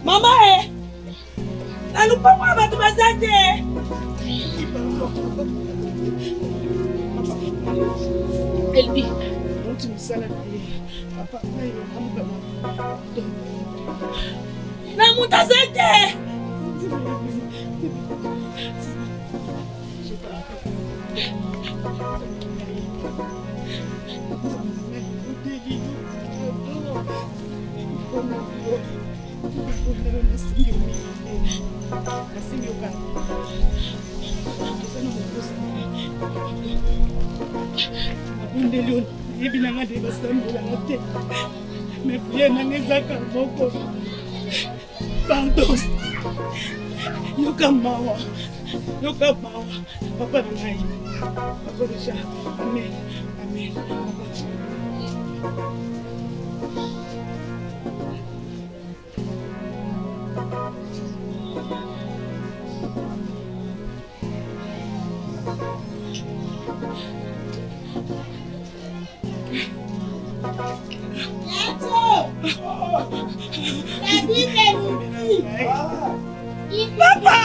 Maman nalupa kwa batu bazate. Elbi, tu me sala papa na yo amuka na mutazate. Pardon. Yoka mawa. Papa ngai. Papa déjà. Amen. Amen. Papa!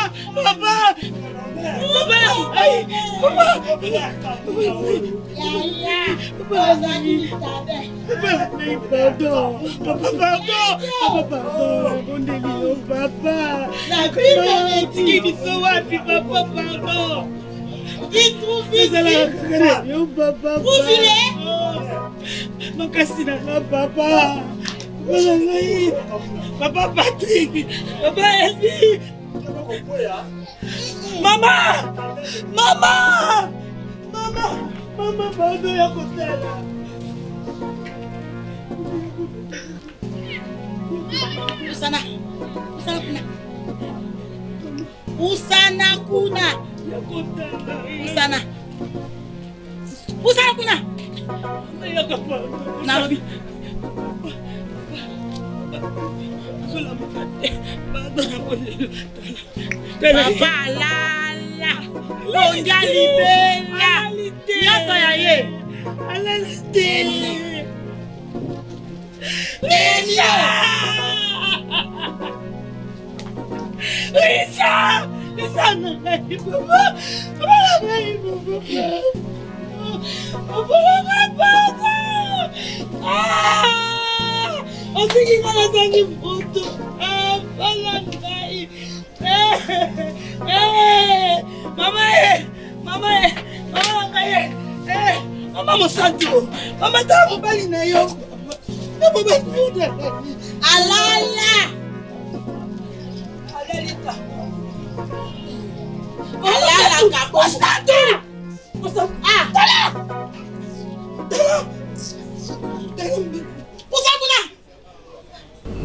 Papa Patrick! Papa Elvi! Maman! Pardon, ya kotela. Usana kuna. Nalobi. Papa lala. Ondia libela. Nyasa ya ye. Alalite. Lisa nangai papa. Asiki kana sangi foto. Palangai. Mama Mosanto. Mama tamu bali na yo. Alala. Alalita. Alala kapo. Mosanto. Tala.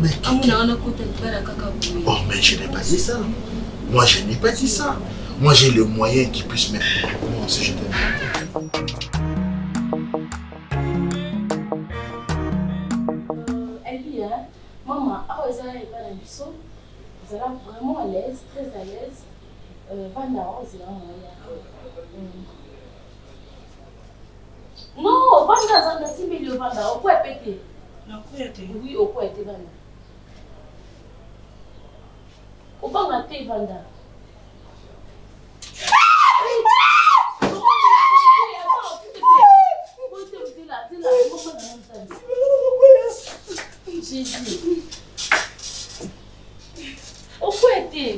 Mais oh, mais je n'ai pas dit ça. Moi, je n'ai pas dit ça. Moi, j'ai le moyen qui puisse mettre. Comment si je t'aime. Elvie, maman, vous allez pas dans le son. Vous allez vraiment à l'aise, très à l'aise. Vanda, vous allez non, Vanda, ça ne s'y met le Vanda. Au quoi est pété? Oui, au quoi est Vanda? Au quoi est pété Vanda? Jésus. Au quoi est-il?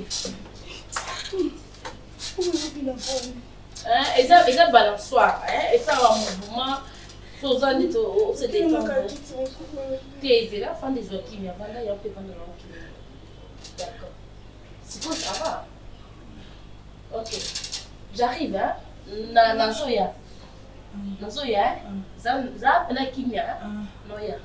Et ça balançoire, et ça va mouvement, faisant des tours, c'est des temps. T'es là, fan des autres qui m'ont vendu, il y a peut-être des gens qui m'ont. D'accord. C'est quoi ça va? Ok. J'arrive, hein? Nazoya. Nazoya, ça, la kimia, Noya.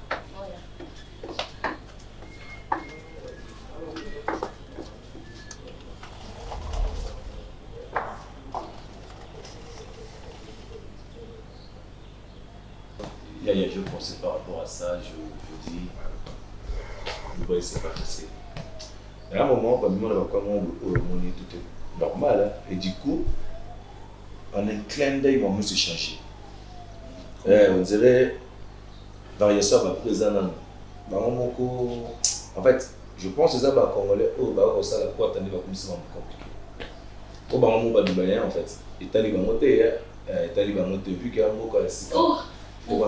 Je pensais par rapport à ça, je dis, je voyais c'est pas facile. À un moment, comme on est tout est normal, hein? Et du coup, en un clin d'œil, mon mot s'est changé. On dirait, dans les soirs, après les années, on En fait, je pense que ça va congolais, ça la quoi attendez va comme ça compliqué. Au bas moment ba en fait. Et tali ba monter, vu qu'il y a un mot comme ça. Oh, vous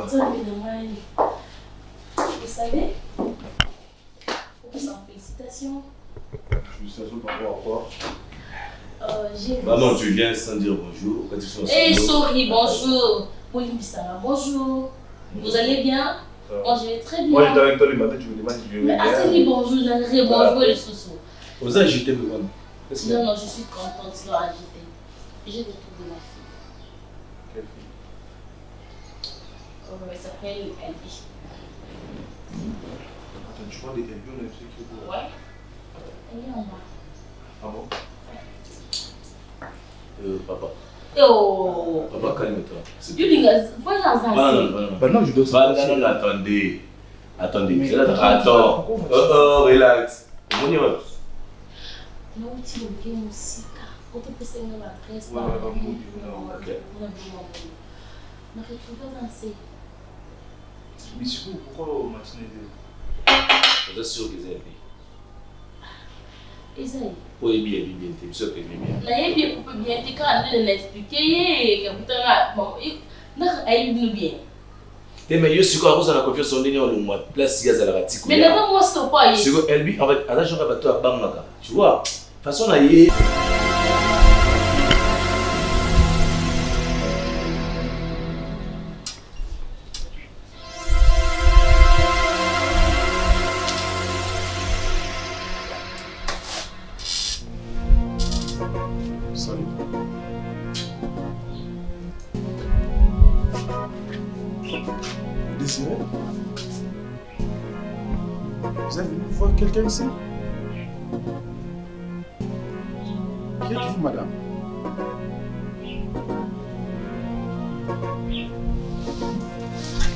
savez, félicitations. Félicitations par rapport à quoi? Bah non, tu viens sans dire bonjour. Sorry, bonjour. Bonjour. Vous allez bien? Moi, je vais très bien. Moi, j'étais avec toi le matin, tu me demandes si je vais bien. Mais assez bonjour, j'aimerais bonjour les sous-sous. Vous avez agité le monde. Non, je suis contente de agiter. J'ai retrouvé ma fille. Quelle fille? Elle s'appelle Elbi. Attends, tu parles de Elbi, on a vu qui est beau. Ouais. Elle est en bas. Ah bon? Papa. Oh! Papa, calme-toi. Non, je dois non, attendez. Attends. Oh, relax. On y va. Non, tu veux une musique. On peut passer une adresse. Ouais, ok. On a retrouvé danser. Mais surtout, pourquoi au matinée de... Vous êtes sûr que c'est Elbi? Isaïe. Oui, bien, tu es sûr que c'est bien. Mais bien, on peut bien te calmer, l'expliquer. Mais je suis quoi, vous avez confiance en lui, on le mois place, il y a la ratique. Mais d'abord, moi, c'est pas. C'est que Elbi, en fait, à la journée, à toi, Bamaka. Tu vois, de toute façon, on a eu. Désiré? Vous êtes venu voir quelqu'un ici? Qui êtes-vous, madame?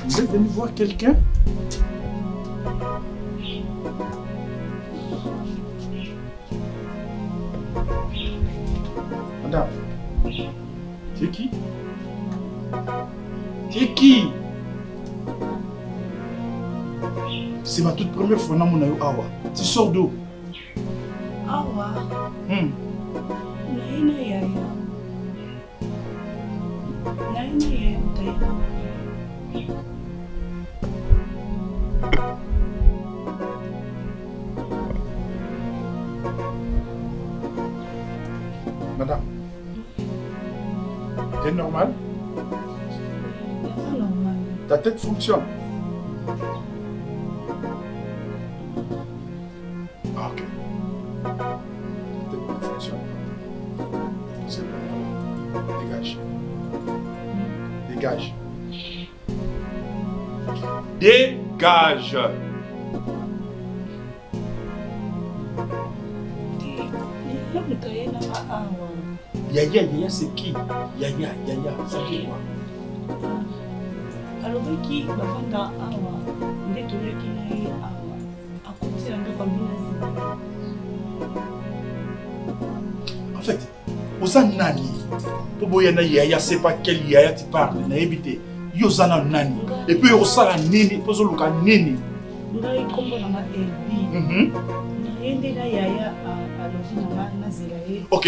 Vous êtes venu voir quelqu'un? Madame, tu es qui? Tu es qui? C'est ma toute première fois dans mon awa. Tu sors d'où? Awa. Naina yaya. Naina yaya mtaina. Madame, t'es normal? C'est normal. Ta tête fonctionne? Ah, ok. Ta tête ne fonctionne pas. C'est bon. Dégage. Dégage. Dégage. Yaya, c'est qui? Yaya, ça fait quoi? Alobaki bafanda awa nde toyaki na ye awa akotela ndako abina En fait, oza nani? Poboya na Yaya, c'est pas quel Yaya tu parles, na évité. Yozana nani. Et puis osala nini, pozo luka nini. ngai kombo na nga Elbi. Na ye nde na Yaya alobi na nga nazela ye. Ok,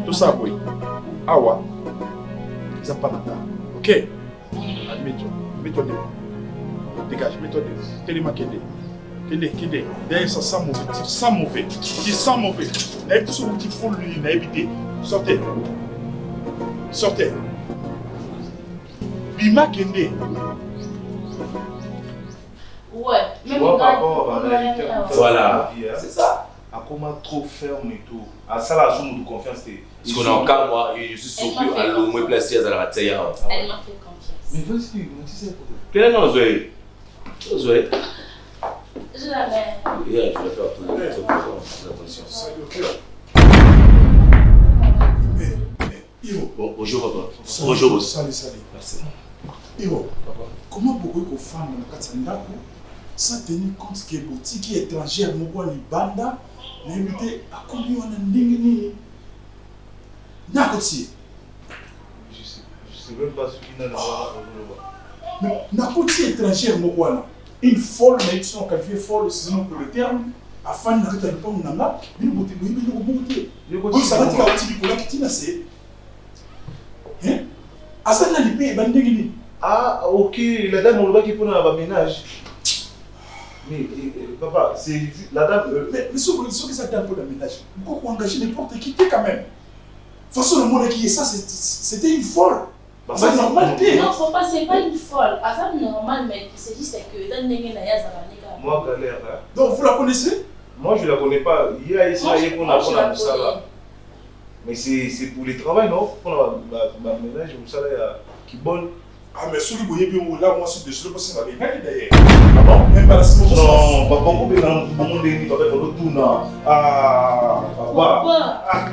tout ça boy. Awa, ça pas nata. Ok, admets-toi. Mets-toi dehors. Dégage, mets-toi dehors. Télé-moi Kédé. Kédé. Derrière ça sent mauvais. Tu sens mauvais. Tu sens mauvais. Tout ce que tu fous, lui, n'a évité. Sortez. Sortez. Bima Kédé. Ouais, tu vois par rapport à la réalité. Voilà, c'est ça. À comment trop ferme et tout. À ça, la somme de confiance. Parce qu'on a encore moi, je suis surpris à l'eau, moi, placé à la rateille. Elle m'a fait confiance. Mais vas-y, comment tu sais? Quel est le nom, Zoé? Zoé? Je l'avais. Je vais faire tout le temps. Attention. Bon, bonjour, papa. Bonjour, Salut. Merci. Hiro, comment pourquoi qu'on fait dans le Katsandako sans tenir compte que les boutiques étrangères m'ont les bandes, l'invité à combien on a n'ingénié? Nakoti. Je sais même pas ce qu'il y a dans le Nakoti étrangère m'ont une folle, mais ils sont qualifiés folle, c'est non pour le terme. Afin de ne pas nous nanga, mais nous beauté, nous beauté. Oui, ça va être un petit peu là qui tient assez. Hein? À ça, là, les pays, bandégini. Ah, ok, la dame, on le voit qui prend un ménage. Mais, papa, c'est la dame. Mais ceux qui s'attendent pour le ménage, pourquoi engager n'importe qui quand même? De toute façon, le monde qui est ça, c'était une folle. C'est normal. Non, faut pas, c'est pas une folle. C'est normal, mais c'est juste que dans les moi, galère. Hein? Donc, vous la connaissez? Moi, je la connais pas. Il y a ici, on a ça là. Mais c'est pour le travail, non? Pour ma ménage, ça là, qui bonne. Ah, mais celui qui est bien là, moi, je suis désolé parce que c'est ma d'ailleurs. Ah bon? Même pas la semaine. Non, papa, on peut dans le monde des papa, on le tourne. Ah, papa.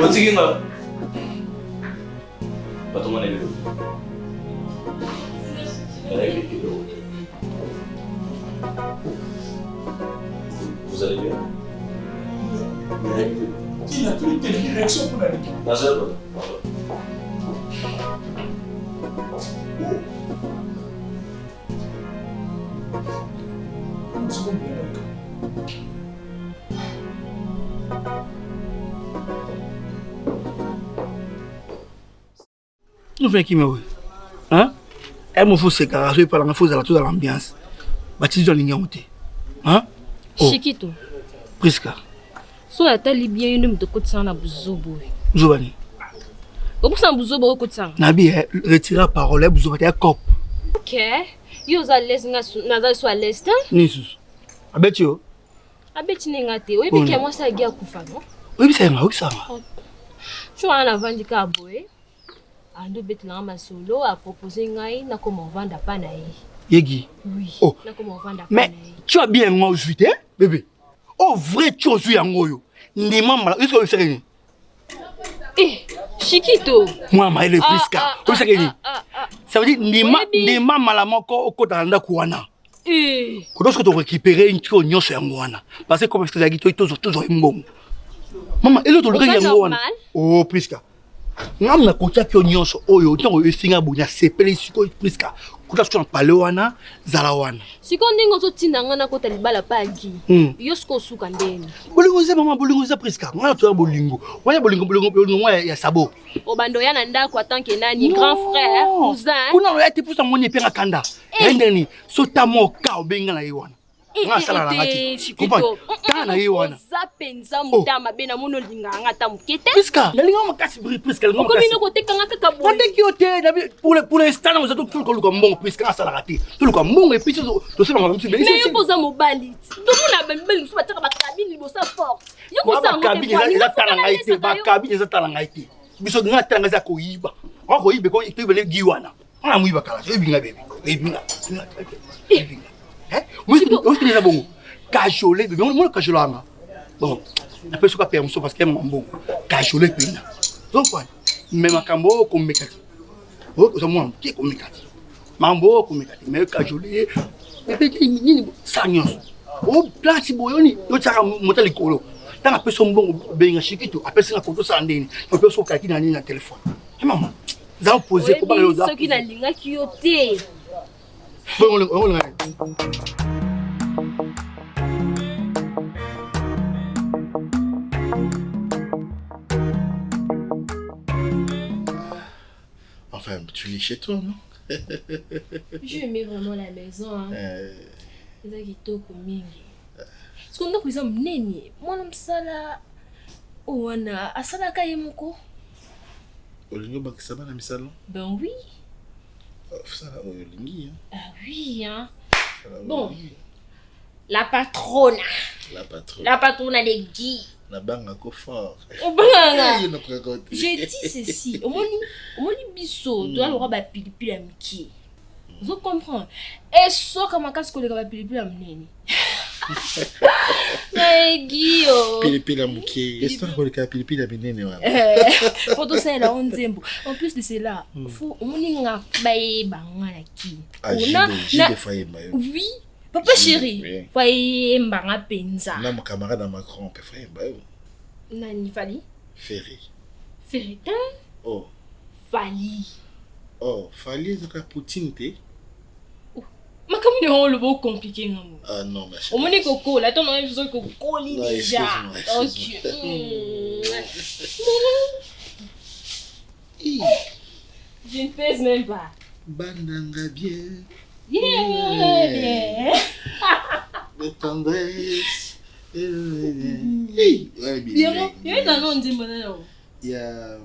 Continue là. Pas tout le monde est là. Vous allez bien? Il a toutes les directions pour la vie. Nous faisons qui me voit? Hein? Elle me faut se garager par la faut à toute l'ambiance. Baptiste dans l'ignorité. Hein? Chiquito. Prisca. So la tali bien une de côté sans la bouzobo. Zobani. Comment ça bouzobo au côté sans? Nabi retire la parole bouzobo à cop. OK. Yo za les na so à l'est. Nisus. Abetio. Abeti ngate. Oui bi ke moi ça gia kufa non? Oui c'est moi, oui ça. Tu as un vendika boy. Ando beti na masolo a proposer ngai na comment vendre pas na Yegi. Oui. Oh. Na comment vendre pas. Mais tu as bien moi aujourd'hui, bébé. Oh vrai tu as joué en ngoyo. Ndima mala, est-ce que vous savez? Eh, Chiquito. Moi ma ele Prisca. Vous savez ni? Ça veut dire ndima mala moko okotanda kuana. Eh. Lorsque tu récupérer une chose nyonso ya ngwana. Parce que comme ce que j'ai dit toujours mbongo. Maman, et l'autre le gars ya ngwana. Oh Prisca. Ngam na kota ki nyonso oyo ntango esinga bunya sepele siko Prisca. Kuta tu en parler wana zalawana. Siko ndingo zo tinanga na kota libala pagi. Yosko suka ndeni. Bolingo za mama bolingo za Prisca. Ngana to bolingo. Wanya bolingo ya sabo. Obando ya nanda kwa tanke nani grand frère, cousin. Kuna ya te pusa moni penga kanda. Ndeni so tamoka obenga na yiwana. Nga sala la ngati. Comprends? Tana yiwana. Zapenza mutama bena mono linganga ta mukete. Prisca, nalinga makasi Prisca, linga makasi. Ko bino ko tekanga kaka boy. Quand tu es pour l'instant nous avons tout le monde Prisca ça la raté. Tout le monde et puis tu sais pas même si mais yo poza mobali. Donc on a même pas taka ba cabine libosa forte. Yo ko sa cabine eza talanga ite, ba cabine eza talanga ite. Biso nga talanga za ko yiba. Wa ko yibe ko itebele giwana. On muiba kala, ebinga bébé. Ebinga. Hein? Moi je dis bon. Cajolé, bébé, moi cajolé anga. Bon, après ce qu'a permis parce qu'elle m'a bon. Cajolé pina. Donc quoi? Mais makambo ko mekati. Oh, ça moi qui ko mekati. Mambo ko mekati, mais cajolé. Bébé ni sanyos. Oh, place boyoni, yo tsaka mota likolo. Tanga peso mbongo benga Chiquito, apesa na photo sa ndeni. On peut so kaki na na téléphone. Et maman, za poser ko ba yo za. Soki na linga ki yo te. Bon, enfin, tu lis chez toi, non? Je aimais vraiment la maison. Hein. C'est ça qui toko mingi. Parce qu'on a pris ça mneni. Moi non sala. Oh wana asala kayemoko. Olingo bakisaba na misalo? Ben oui. Ça là olingi hein. Ah oui hein. Bon. La patronne. La patronne de Guy. La banque encore fort. Je dis ceci. Au moins biso, tu as le droit de pilipili à miki. Vous comprenez? Et ça comme casse que le gars pilipili à mneni. Mais Guy pilipili à miki. Est-ce que le gars pilipili à mneni wala? Faut ça là on zembo. En plus de cela, faut on nga bae bangana ki. J'ai des fois oui. Papa chéri, voyez mbanga penza. Na mon camarade à Macron, peut faire bah. Nani Fali? Ferry. Ferritin? Oh. Fali. Oh, Fali c'est ka Poutine té. Mais comme il est le beau compliqué, non? Ah non, ma chérie. Au moins, il coco, là, t'en as besoin de coco, Non, déjà. excuse-moi, Je ne pèse même pas. Bandanga bien. Yeah! De tendresse. Il y a un nom de mon. Il y a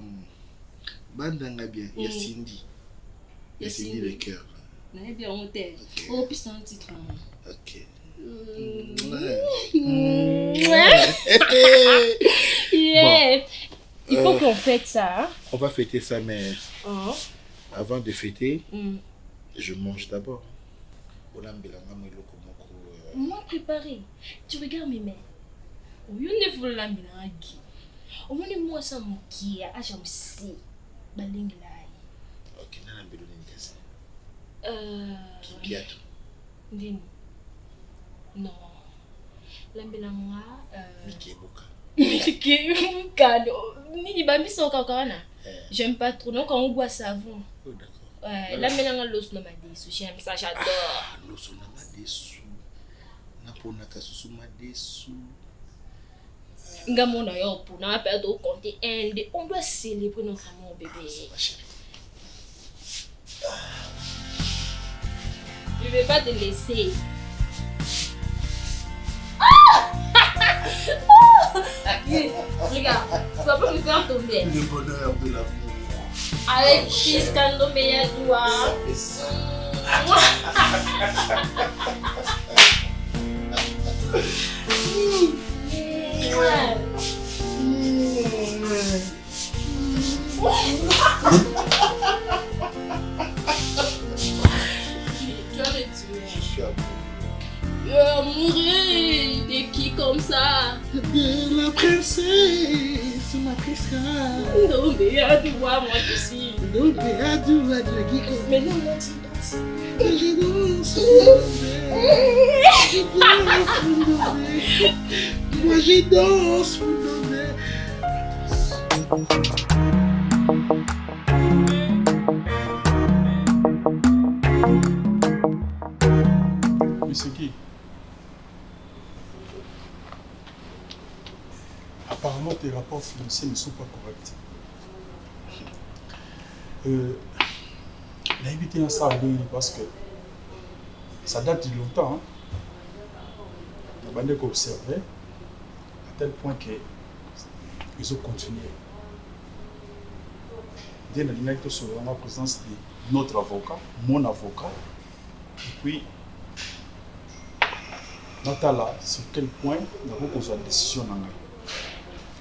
Bandanga bien. Il y a Cindy. Il y a Cindy le cœur. Il y a bien un hôtel. Oh, puis c'est un titre. Ok. Yeah! Il faut qu'on fête ça. On va fêter ça, mais avant de fêter, je mange d'abord. Moi préparé. Tu regardes mes mains. On ne veut pas l'ambulance. On ne moi ça mon qui a j'aime si balingue là. Ok, nana mbelo ni kese. Kiatu. Ndini. Non. L'ambulance Mikebuka. Mikebuka. Ni bambi soka kana. J'aime pas trop non quand on boit savon. Oh d'accord. L'ambulance l'os no madesu, j'aime ça, j'adore. Ah, l'os no madesu. Napona kasusu madesu. Ngamona yo pour na perdre compter un on doit célébrer notre amour bébé. Je vais pas te laisser. Regarde, tu vas pas me faire tomber. Le bonheur de l'amour. Avec Piscando Meyadoua. Tu vas me tuer. Je suis amoureux. Mourir de qui comme ça? De la princesse, ma princesse. Non, mais Adoua, moi je suis. Non, mais Adoua de Guico. Mais non, là tu danses. Je danse, moi je danse, Mais c'est qui? Apparemment, tes rapports financiers ne sont pas corrects. L'invité à ça parce que ça date de longtemps. On a observé à tel point qu'ils ont continué. Dès la ligne sur la présence de notre avocat, mon avocat, et puis Natala, sur quel point nous avons besoin de décision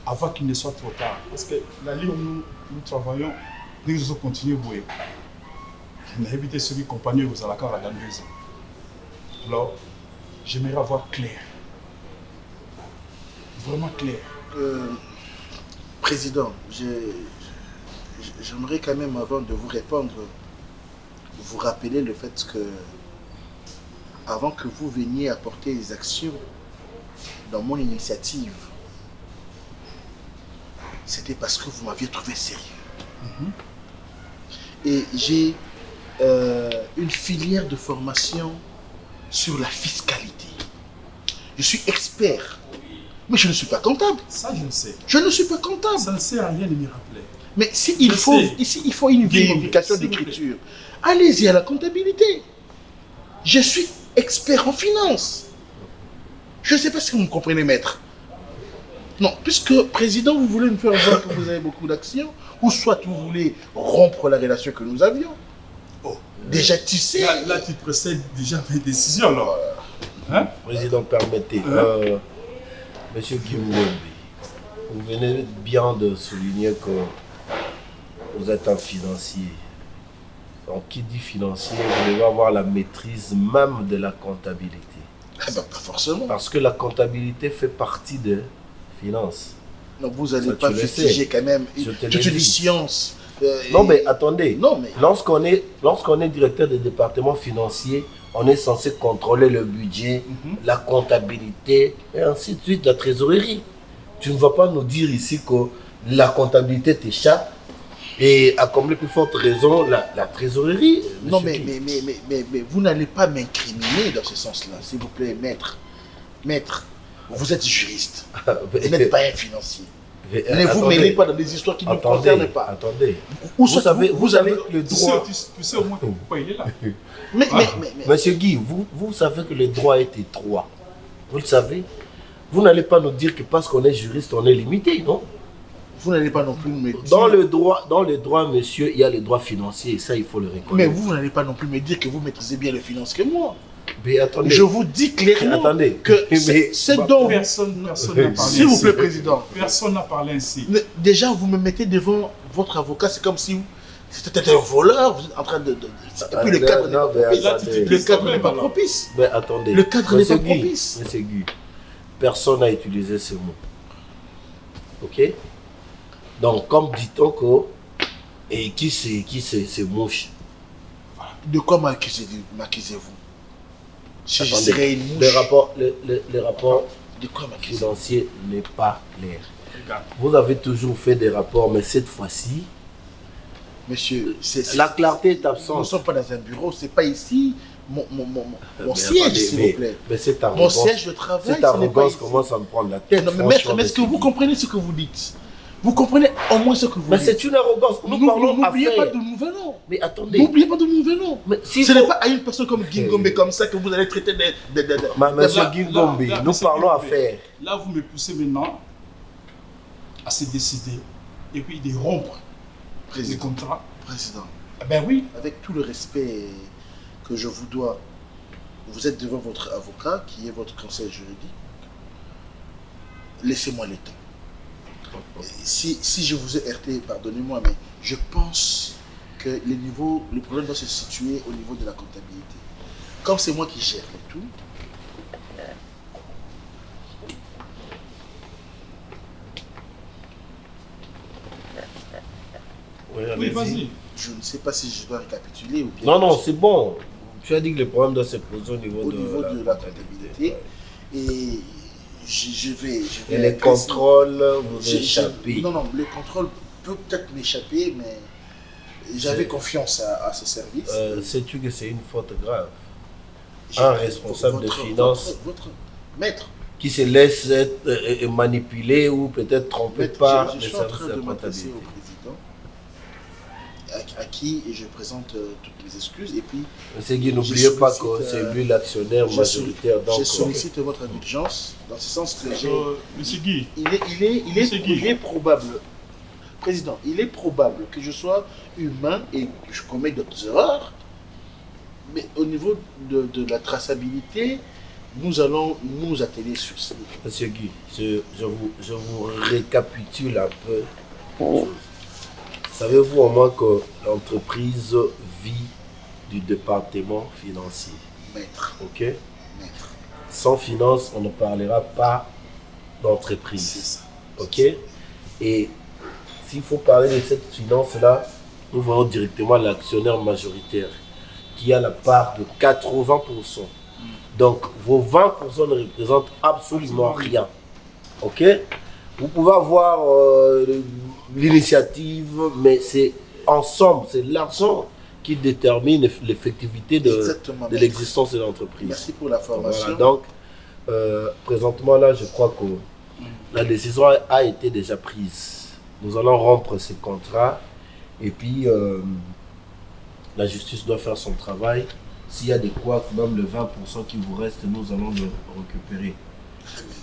avant qu'il ne soit trop tard. Parce que la ligne où nous travaillons, nous allons continuer à bouer. On a évité celui compagnon aux Alakar dans 2 ans. Alors, j'aimerais avoir clair. Vraiment clair. Président, j'aimerais quand même, avant de vous répondre, vous rappeler le fait que, avant que vous veniez apporter les actions dans mon initiative, c'était parce que vous m'aviez trouvé sérieux. Et j'ai une filière de formation sur la fiscalité. Je suis expert, mais je ne suis pas comptable. Ça, je le sais. Je ne suis pas comptable. Ça ne sert à rien de m'y rappeler. Mais il faut une vérification d'écriture. Allez-y à la comptabilité. Je suis expert en finance. Je ne sais pas si vous me comprenez, maître. Non, puisque, président, vous voulez me faire voir que vous avez beaucoup d'actions, ou soit vous voulez rompre la relation que nous avions. Oh. Déjà, tu sais... Là, tu précèdes déjà mes décisions, là. Hein? Président, permettez. Monsieur Kimoubi, vous venez bien de souligner que vous êtes un financier. Donc, qui dit financier, vous devez avoir la maîtrise même de la comptabilité. Ah ben, pas forcément. Parce que la comptabilité fait partie de finances. Donc, vous n'allez pas fustiger quand même toute une science. Non, mais attendez. Non, mais... Lorsqu'on est directeur de département financier, on est censé contrôler le budget, la comptabilité, et ainsi de suite, la trésorerie. Tu ne vas pas nous dire ici que la comptabilité t'échappe Et à combler plus forte raison, la trésorerie. Non, mais vous n'allez pas m'incriminer dans ce sens-là, s'il vous plaît, maître. Maître, vous êtes juriste. Vous n'êtes pas un financier. Ne vous mêlez pas dans des histoires qui ne vous concernent pas. Attendez. Vous savez le droit. Tu sais au moins pourquoi il est là. Mais, Monsieur Guy, vous savez que le droit est étroit. Vous le savez. Vous n'allez pas nous dire que parce qu'on est juriste, on est limité, non? Vous n'allez pas non plus me dire... Dans le droit, monsieur, il y a les droits financiers, et ça, il faut le reconnaître. Mais vous n'allez pas non plus me dire que vous maîtrisez bien les finances que moi. Mais attendez. Je vous dis clairement que c'est dont... Personne n'a parlé. S'il vous plaît, Président. Personne n'a parlé ainsi. Déjà, vous me mettez devant votre avocat, c'est comme si c'était un voleur, vous êtes en train de... Et puis le cadre n'est pas propice. Mais attendez. Le cadre n'est pas propice. Monsieur Guy, personne n'a utilisé ce mot. Ok? Donc, comme dit-on que... Et qui c'est mouche? De quoi m'accusez-vous? Si je serais une mouche... Les rapports financiers n'est pas clair. Vous avez toujours fait des rapports, mais cette fois-ci... Monsieur, la clarté est absente. Nous ne sommes pas dans un bureau, c'est pas ici mon siège, s'il vous plaît. Mais cette arrogance, mon siège de travail, cette arrogance commence à me prendre la tête. Non, mais maître, est-ce que vous comprenez ce que vous dites? Vous comprenez au moins ce que vous dites? Mais c'est une arrogance. Nous parlons N'oubliez pas de nous venons. Mais attendez. N'oubliez pas de nous venons. Si ce n'est pas à une personne comme Gingombe comme ça que vous allez traiter Monsieur Gingombe, nous parlons affaires. Là, vous me poussez maintenant à se décider et puis de rompre les contrats. Président. Ben oui. Avec tout le respect que je vous dois, vous êtes devant votre avocat qui est votre conseil juridique. Laissez-moi le temps. Si je vous ai heurté, pardonnez-moi, mais je pense que le problème doit se situer au niveau de la comptabilité. Comme c'est moi qui gère le tout, oui, vas-y. Je ne sais pas si je dois récapituler ou bien... Non, c'est bon. Tu as dit que le problème doit se poser au niveau de la comptabilité. Et je vais et les contrôles vous échappent. Non, les contrôles peuvent peut-être m'échapper, mais j'avais confiance à ce service. Sais-tu que c'est une faute grave? Un responsable de finances... Votre maître qui se laisse être manipulé ou peut-être trompé par les services de la comptabilité. À qui je présente toutes mes excuses et puis... Monsieur Guy, n'oubliez pas que c'est lui l'actionnaire majoritaire. Je sollicite votre indulgence dans ce sens que j'ai... Monsieur Guy, il est probable, Président, il est probable que je sois humain et que je commets d'autres erreurs, mais au niveau de la traçabilité, nous allons nous atteler sur ça. Monsieur Guy, je vous récapitule un peu. Savez-vous au moins que l'entreprise vit du département financier? Maître. Ok? Maître. Sans finance, on ne parlera pas d'entreprise. C'est ça. Ok? Et s'il faut parler de cette finance-là, nous voyons directement l'actionnaire majoritaire qui a la part de 80%. Donc, vos 20% ne représentent absolument rien. Ok? Vous pouvez avoir l'initiative, mais c'est ensemble, c'est l'argent qui détermine l'effectivité de l'existence de l'entreprise. Merci pour la formation. Voilà, donc, présentement là, je crois que la décision a été déjà prise. Nous allons rompre ces contrats et puis la justice doit faire son travail. S'il y a des quoi, même le 20% qui vous reste, nous allons le récupérer.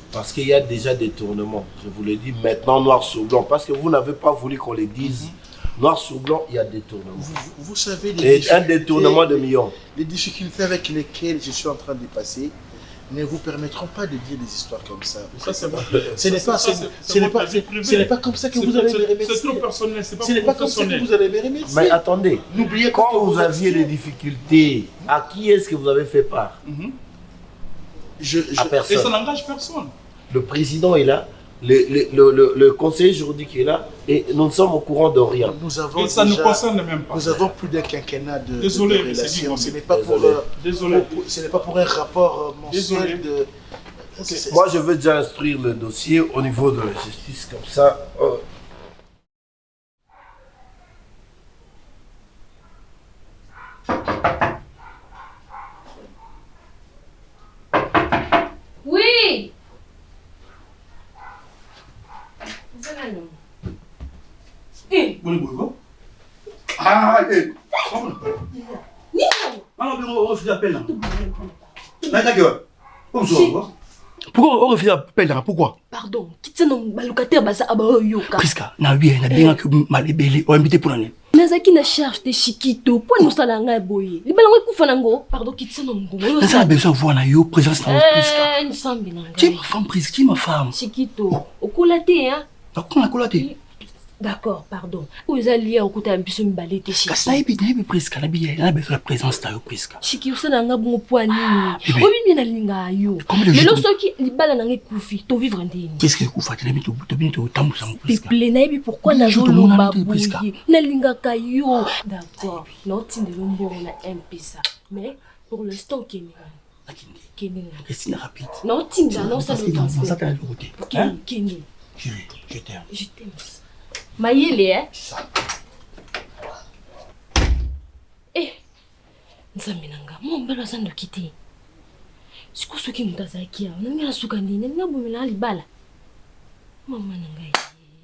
Parce qu'il y a déjà des tournements, je vous l'ai dit maintenant noir sur blanc, parce que vous n'avez pas voulu qu'on les dise. Noir sur blanc, il y a des tournements. Vous savez, un détournement de millions. Les difficultés avec lesquelles je suis en train de passer ne vous permettront pas de dire des histoires comme ça. Ce n'est pas comme ça que vous allez me remercier. C'est trop personnel, c'est pas Ce n'est pas comme ça que vous allez me remercier. Mais attendez, quand vous aviez des difficultés, à qui est-ce que vous avez fait part? À personne. Et ça n'engage personne. Le président est là, le conseiller juridique est là, et nous sommes au courant de rien. Et ça ne nous concerne même pas. Nous avons plus d'un quinquennat de relations. Ce n'est pas pour un rapport mensuel de... Moi, je veux déjà instruire le dossier au niveau de la justice, comme ça. Prenez vous. Ah, eh. Non. On refuse l'appel. Pourquoi on refuse l'appel? Pourquoi? Pardon, quitte non locataire basa abayo ka. Priska, na bien que malébélé, on invité pour l'année. Nazaki na charge de Chiquito, pour nous sala nga boye. Libala ngo kufa nango, pardon quitte non ngo. Ça a besoin de voir na yo présence dans Priska. Une femme binanga. Tu es ma femme Priska, tu es ma femme. Chiquito, okolaté hein. D'accord, on a colaté. D'accord, pardon. Vous allez au côté un peu de balai de Chiquito. Ça y est, Priska, na bien, na besoin de présence dans Priska. Chiquito ça na nga bon poani. Obi bien na linga yo. Mais lo soki libala na nge kufi, to vivre ndeni. Qu'est-ce que kufa tu n'habites to bien to tambu ça Priska. Te plaît na bi pourquoi na zo lo babuyi. Na linga kayo. D'accord. Non tinde lo mboro na MP ça. Mais pour l'instant Kenny. Kenny. Reste rapide. Non tinda non ça le ça t'a le côté. Kenny. Je t'aime. Je t'aime. Mayele hein. Eh. Nzambe nanga, mo mbala sando kiti. Siku soki mutazaki awo, nanga suka ndini, nanga bomela libala. Mama nanga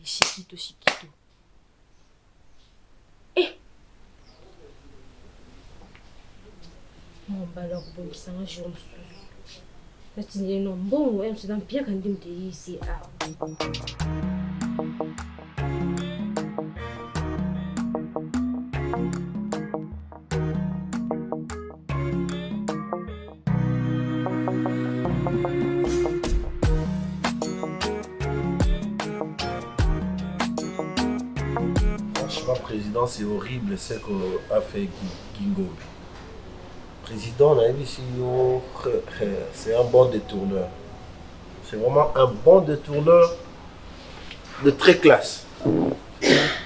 Chiquito. Eh. Mo mbala kubomisa nga jour msusu. Natini no mbongo, em c'est bien quand ndimte ici awo. Franchement, président, c'est horrible ce qu'a fait Kingo. Président, on a vu c'est un bon détourneur. C'est vraiment un bon détourneur de très classe.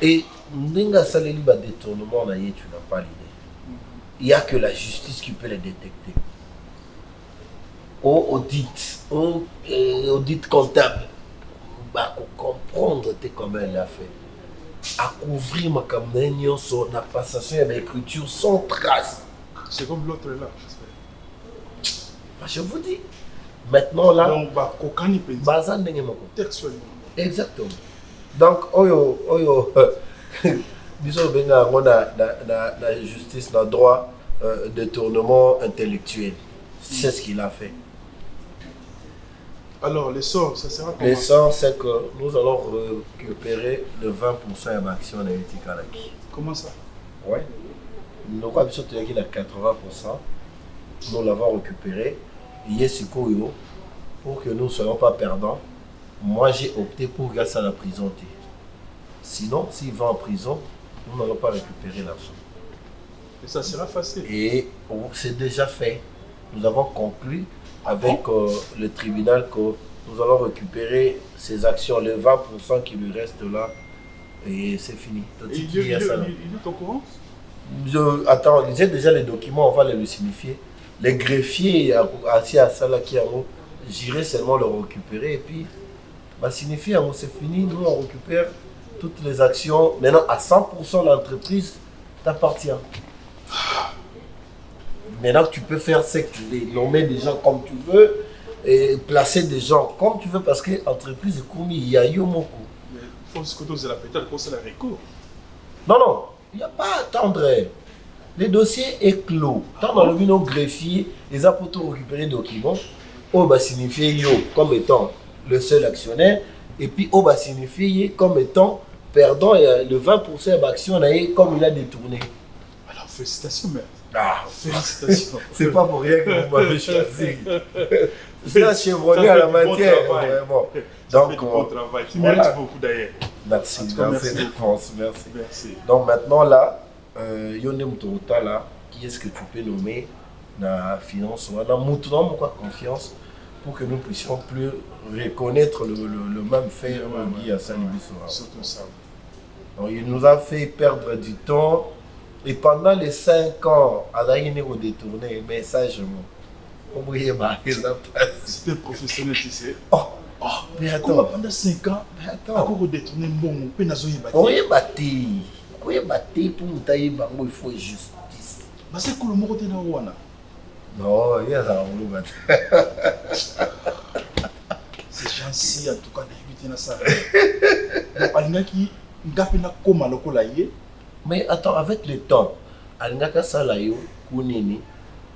Et Ndinga Saleli va détournement, tu n'as pas l'idée. Il n'y a que la justice qui peut les détecter. Au audit comptable, bah, comprendre comment elle l'a fait. À couvrir ma caméra sur la passation et l'écriture sans trace. C'est comme l'autre là, j'espère. Bah, je vous dis. Maintenant là. Donc, bah, Kokani Penzi. Bazan Nengemako. Textuellement. Exactement. Donc, oyo. Disons bien la justice, le droit de tournement intellectuel. C'est ce qu'il a fait. Alors, les sorts, ça sera comment? Les sorts, c'est que nous allons récupérer le 20% d'action analytique à l'acquis. Comment ça? Oui. Nous avons qu'il a 80%. Nous l'avons récupéré. Yesikoyo, pour que nous ne soyons pas perdants, moi j'ai opté pour garder ça à la prison. Sinon, s'il va en prison, nous n'allons pas récupérer l'argent. Et ça sera facile. Et c'est déjà fait. Nous avons conclu avec le tribunal que nous allons récupérer ces actions, les 20% qui lui restent là, et c'est fini. Il est au courant? Attends, j'ai déjà les documents, on va les signifier. Les greffiers assis à ça là qui ont, j'irai seulement le récupérer et puis bah, signifier, c'est fini, nous on récupère toutes les actions. Maintenant à 100% l'entreprise t'appartient. Maintenant tu peux faire ce que tu veux, nommer des gens comme tu veux et placer des gens comme tu veux parce que l'entreprise est commis, il y a eu mon coup. Mais il faut que la pétale pour la recours. Non, il n'y a pas à attendre. Le dossier est clos. Tant dans le bureau greffier, les apôtres ont récupéré des documents. On va signifier yo comme étant le seul actionnaire. Et puis on va signifier comme étant perdant le 20% d'action comme il a détourné. Alors félicitations, maître. Ah, félicitations. C'est pas pour rien que vous m'avez choisi. C'est un chevronné à la matière. Vraiment. Donc, bon travail. Tu mérites beaucoup d'ailleurs. Merci. Merci. Donc maintenant là, qui est-ce que tu peux nommer la finance ou la confiance pour que nous puissions plus reconnaître le même fait à Surtout ça. Donc, il nous a fait perdre du temps et pendant les 5 ans, il a détourné mais ça je c'était professionnel, tu sais. Oh, mais attends. Pendant 5 ans, encore détourner bon, il faut justice. C'est cool, le non, il y a ça. C'est gentil, en tout cas, d'éviter ça. Donc, ngapena koma lokola ye. Mais attends, avec le temps, alingaka sala yo kunini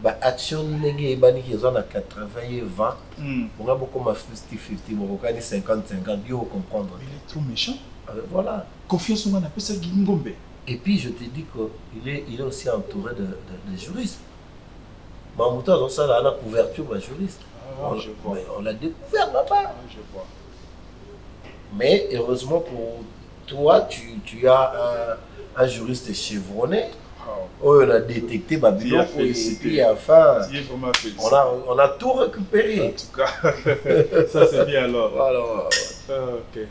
ba action ndenge ebani ki ezana 80 et 20. On a beaucoup ma 50-50, bon on 50-50, Dieu comprendre. Il est trop méchant. Voilà. Confiance on a appelé ça Ngombe. Et puis je te dis qu'il est aussi entouré de juristes. Mamouta dans ça là, la couverture de juriste. On l'a découvert là-bas. Je vois. Mais heureusement pour toi, tu as un juriste chevronné. Oh, on a détecté Babylone et puis enfin, on a tout récupéré. En tout cas, ça c'est bien alors. Voilà. Ok.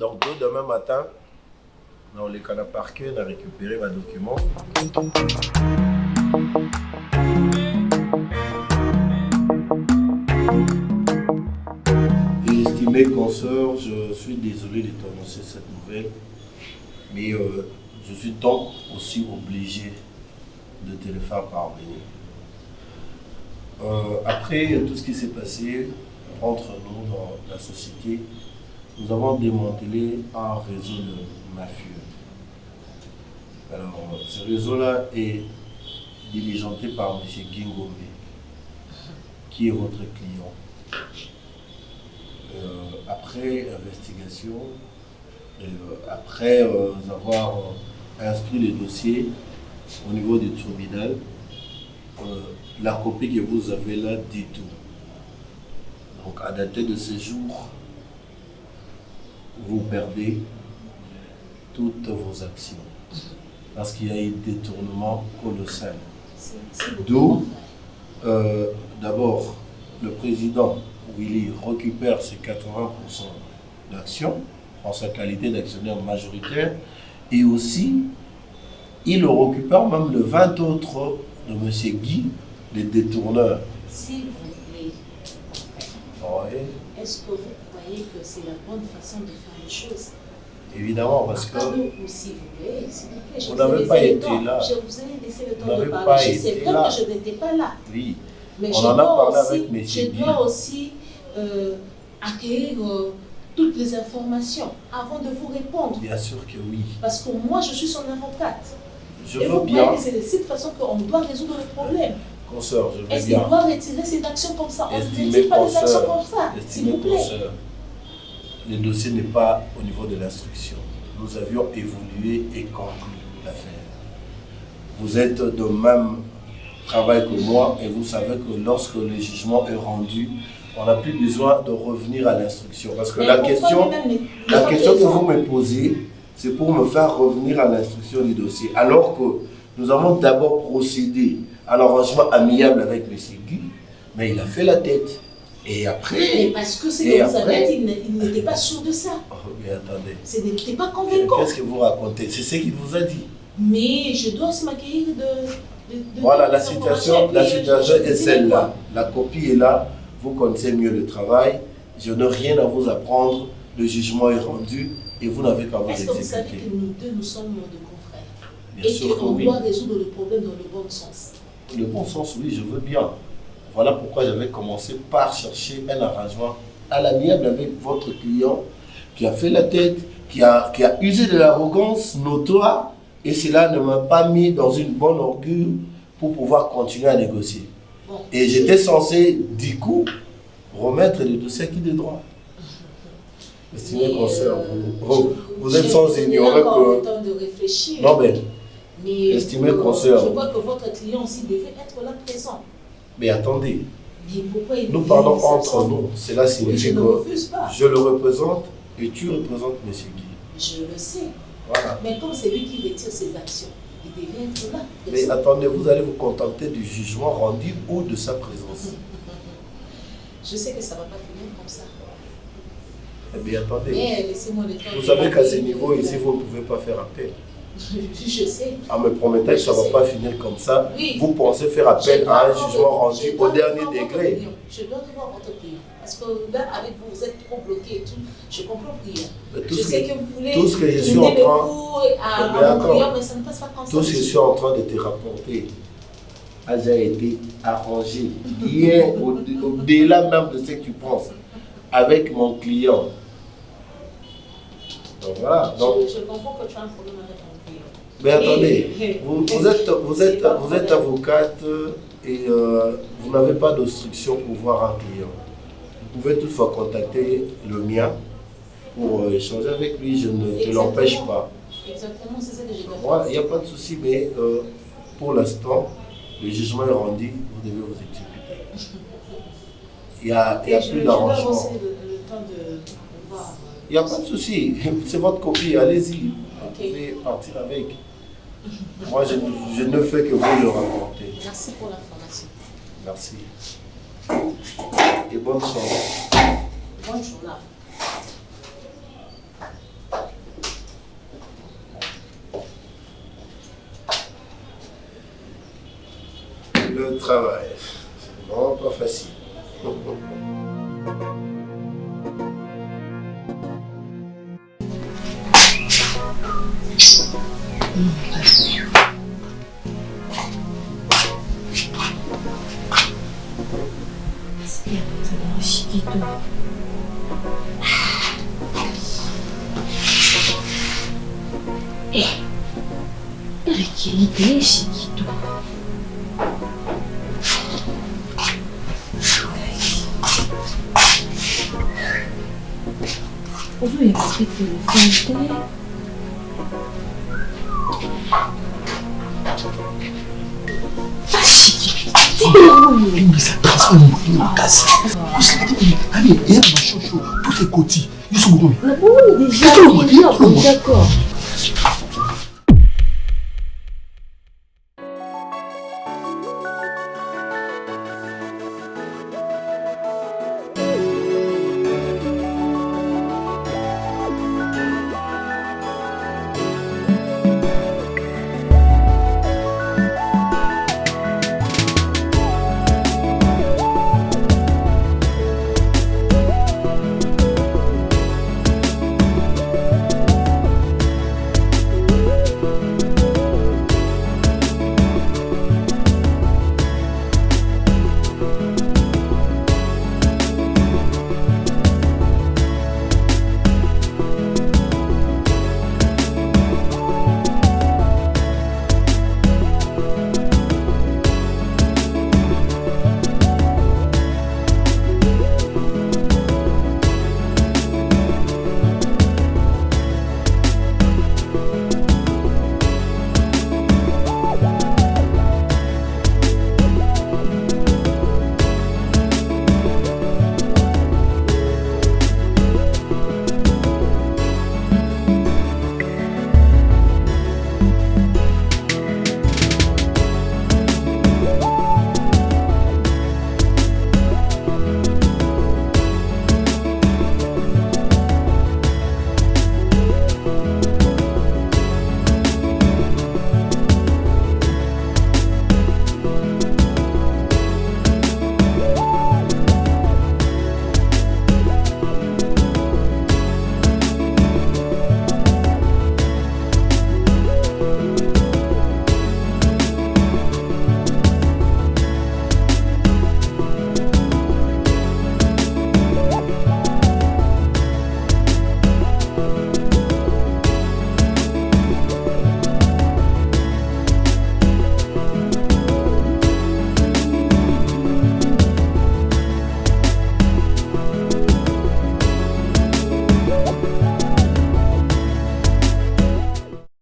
Donc demain matin, dans les canaux parquets, on a récupéré ma document. Estimé consoeur, je suis désolé de t'annoncer cette nouvelle, mais je suis donc aussi obligé de te le faire parvenir. Après tout ce qui s'est passé entre nous dans la société, nous avons démantelé un réseau de mafieux. Alors, ce réseau-là est diligenté par M. Ngombe, qui est votre client. Après investigation, après avoir instruit les dossiers au niveau du tribunal, la copie que vous avez là dit tout. Donc, à dater de ce jour, vous perdez toutes vos actions. Parce qu'il y a eu un détournement colossal. D'où, d'abord, le président Willy récupère ses 80% d'actions en sa qualité d'actionnaire majoritaire et aussi, il récupère même le 20 autres de M. Guy, les détourneurs. S'il vous plaît, est-ce que vous croyez que c'est la bonne façon de faire les choses? Évidemment, parce que s'il vous plaît, vous n'avez pas été là. Je vous ai laissé le temps de parler. C'est vrai que je n'étais pas là. Oui, mais on en a parlé avec M. Je dois aussi acquérir toutes les informations avant de vous répondre. Bien sûr que oui. Parce que moi, je suis son avocate. Je Et veux vous bien. croyez que c'est de cette façon qu'on doit résoudre le problème. Consoeur, je veux bien. Est-ce qu'il doit retirer ses actions comme ça? On ne Estimez retire pas les actions consoeur, comme ça, s'il vous plaît. consoeur, le dossier n'est pas au niveau de l'instruction. Nous avions évolué et conclu l'affaire. Vous êtes de même travail que moi et vous savez que lorsque le jugement est rendu, on n'a plus besoin de revenir à l'instruction. Parce que la question que vous me posez, c'est pour me faire revenir à l'instruction du dossier. Alors que nous avons d'abord procédé à l'arrangement amiable avec M. Guy, mais il a fait la tête. Et après... Mais parce que c'est que vous avez dit, il n'était pas sûr de ça. Oh, mais attendez. Ce n'était pas convaincant. Qu'est-ce que vous racontez? C'est ce qu'il vous a dit. Mais je dois aussi m'acquérir de voilà, la situation est celle-là. La copie est là. Vous connaissez mieux le travail. Je n'ai rien à vous apprendre. Le jugement est rendu et vous n'avez qu'à vous exécuter. Est-ce que vous savez que nous deux, nous sommes de confrères? Bien sûr que oui. Et qu'on doit résoudre le problème dans le bon sens. Le bon sens, oui, je veux bien. Voilà pourquoi j'avais commencé par chercher un arrangement à l'amiable avec votre client qui a fait la tête, qui a usé de l'arrogance notoire et cela ne m'a pas mis dans une bonne augure pour pouvoir continuer à négocier. Bon, et j'étais censé, du coup, remettre le dossier à qui de droit. Estimez consoeur, vous êtes sans ignorer que... Le temps de réfléchir. Non mais estimez consoeur. Je vois que votre client aussi devait être là présent. Mais attendez, mais pourquoi nous parlons entre nous. Cela signifie que je le représente et tu représentes M. Guy. Je le sais. Voilà. Mais comme c'est lui qui retire ses actions, il devait être là. Mais attendez, vous allez vous contenter du jugement rendu ou de sa présence. Je sais que ça ne va pas finir comme ça. Eh bien attendez, mais laissez-moi le temps. Vous savez qu'à ce niveau ici, vous ne pouvez pas faire appel. Je sais. En me promettant que ça ne va pas finir comme ça, oui. Vous pensez faire appel à un jugement rendu au dernier degré. Je dois devoir votre client. Parce que là, avec vous, vous êtes trop bloqué et tout. Je comprends rien. Je sais que vous voulez tout ce que je suis en train mais ça ne passe pas comme ça. Tout ce que je suis en train de te rapporter a déjà été arrangé. Bien au-delà même de ce que tu penses. avec mon client. Donc voilà. Donc, Je comprends que tu as un problème avec ton client. mais attendez, vous êtes avocate et vous n'avez pas d'obstruction pour voir un client. Vous pouvez toutefois contacter le mien pour échanger avec lui, je ne te l'empêche pas. Exactement, c'est ça que j'ai compris. Moi, il n'y a pas de souci, mais pour l'instant, le jugement est rendu, vous devez vous exécuter. Il n'y a plus d'arrangement. Il n'y a pas de souci, c'est votre copie, allez-y. Vous pouvez partir avec. Moi, je ne fais que vous le raconter. Merci pour l'information. Merci. Et bonne chance. Bonne journée. Le travail, c'est vraiment pas facile. Chiquito. Quelle Chiquito. Aujourd'hui, il y a un téléphone. Mais ça transforme mon casse. Allez, il y a ma chouchou, tous les côtés. Ils sont bons. D'accord.